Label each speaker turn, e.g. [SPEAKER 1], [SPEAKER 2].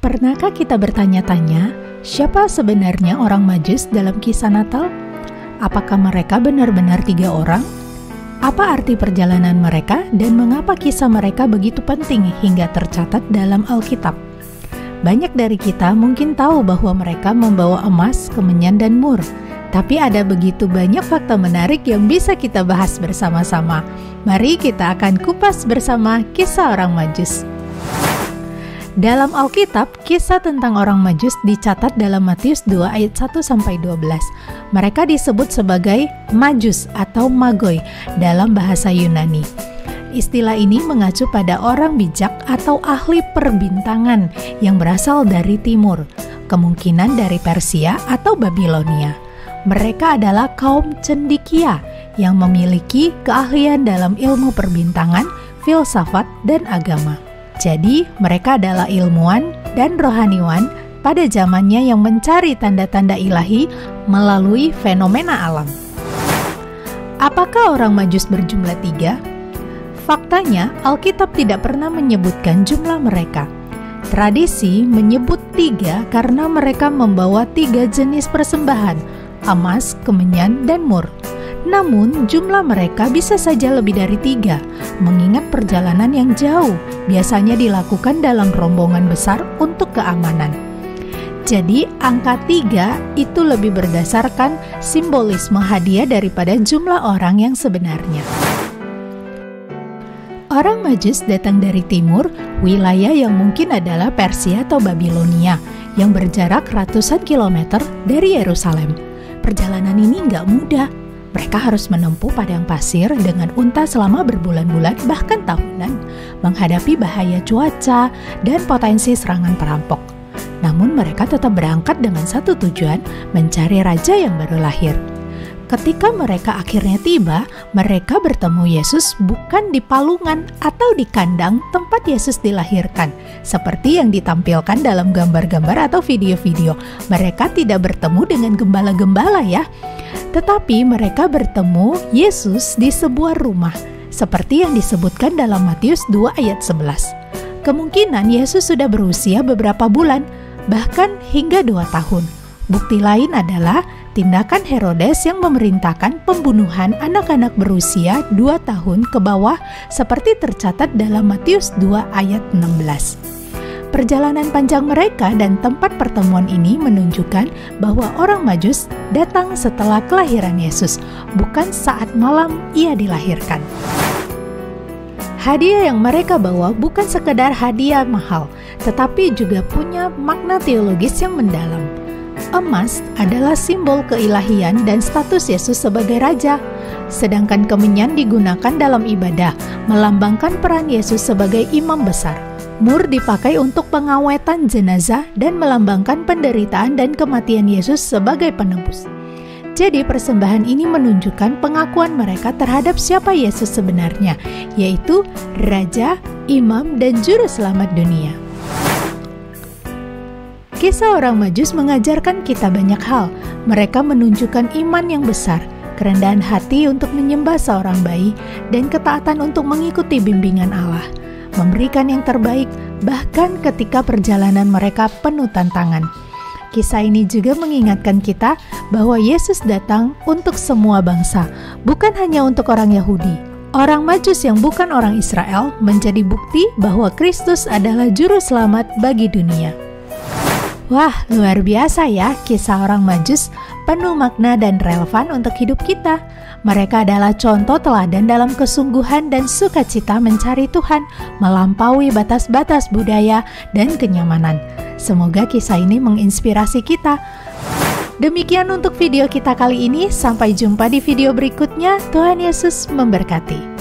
[SPEAKER 1] Pernahkah kita bertanya-tanya, siapa sebenarnya orang Majus dalam kisah Natal? Apakah mereka benar-benar 3 orang? Apa arti perjalanan mereka dan mengapa kisah mereka begitu penting hingga tercatat dalam Alkitab? Banyak dari kita mungkin tahu bahwa mereka membawa emas, kemenyan, dan mur. Tapi ada begitu banyak fakta menarik yang bisa kita bahas bersama-sama. Mari kita akan kupas bersama kisah orang Majus. Dalam Alkitab, kisah tentang orang Majus dicatat dalam Matius 2 ayat 1-12. Mereka disebut sebagai Majus atau Magoi dalam bahasa Yunani. Istilah ini mengacu pada orang bijak atau ahli perbintangan yang berasal dari timur, kemungkinan dari Persia atau Babilonia. Mereka adalah kaum cendekia yang memiliki keahlian dalam ilmu perbintangan, filsafat, dan agama. Jadi, mereka adalah ilmuwan dan rohaniwan pada zamannya yang mencari tanda-tanda ilahi melalui fenomena alam. Apakah orang Majus berjumlah 3? Faktanya, Alkitab tidak pernah menyebutkan jumlah mereka. Tradisi menyebut 3 karena mereka membawa 3 jenis persembahan, emas, kemenyan, dan mur. Namun, jumlah mereka bisa saja lebih dari 3, mengingat perjalanan yang jauh biasanya dilakukan dalam rombongan besar untuk keamanan. Jadi, angka 3 itu lebih berdasarkan simbolisme hadiah daripada jumlah orang yang sebenarnya. Orang Majus datang dari timur, wilayah yang mungkin adalah Persia atau Babilonia, yang berjarak ratusan kilometer dari Yerusalem. Perjalanan ini nggak mudah. Mereka harus menempuh padang pasir dengan unta selama berbulan-bulan bahkan tahunan, menghadapi bahaya cuaca dan potensi serangan perampok. Namun mereka tetap berangkat dengan satu tujuan, mencari raja yang baru lahir. Ketika mereka akhirnya tiba, mereka bertemu Yesus bukan di palungan atau di kandang tempat Yesus dilahirkan, seperti yang ditampilkan dalam gambar-gambar atau video-video. Mereka tidak bertemu dengan gembala-gembala ya, tetapi mereka bertemu Yesus di sebuah rumah, seperti yang disebutkan dalam Matius 2 ayat 11. Kemungkinan Yesus sudah berusia beberapa bulan, bahkan hingga 2 tahun. Bukti lain adalah tindakan Herodes yang memerintahkan pembunuhan anak-anak berusia 2 tahun ke bawah seperti tercatat dalam Matius 2 ayat 16. Perjalanan panjang mereka dan tempat pertemuan ini menunjukkan bahwa orang Majus datang setelah kelahiran Yesus, bukan saat malam ia dilahirkan. Hadiah yang mereka bawa bukan sekedar hadiah mahal, tetapi juga punya makna teologis yang mendalam. Emas adalah simbol keilahian dan status Yesus sebagai raja, sedangkan kemenyan digunakan dalam ibadah, melambangkan peran Yesus sebagai imam besar. Mur dipakai untuk pengawetan jenazah dan melambangkan penderitaan dan kematian Yesus sebagai penebus. Jadi persembahan ini menunjukkan pengakuan mereka terhadap siapa Yesus sebenarnya, yaitu Raja, Imam, dan Juru Selamat dunia. Kisah orang Majus mengajarkan kita banyak hal. Mereka menunjukkan iman yang besar, kerendahan hati untuk menyembah seorang bayi, dan ketaatan untuk mengikuti bimbingan Allah. Memberikan yang terbaik, bahkan ketika perjalanan mereka penuh tantangan. Kisah ini juga mengingatkan kita bahwa Yesus datang untuk semua bangsa, bukan hanya untuk orang Yahudi. Orang Majus yang bukan orang Israel menjadi bukti bahwa Kristus adalah juru selamat bagi dunia. Wah, luar biasa ya kisah orang Majus, penuh makna dan relevan untuk hidup kita. Mereka adalah contoh teladan dalam kesungguhan dan sukacita mencari Tuhan, melampaui batas-batas budaya dan kenyamanan. Semoga kisah ini menginspirasi kita. Demikian untuk video kita kali ini, sampai jumpa di video berikutnya. Tuhan Yesus memberkati.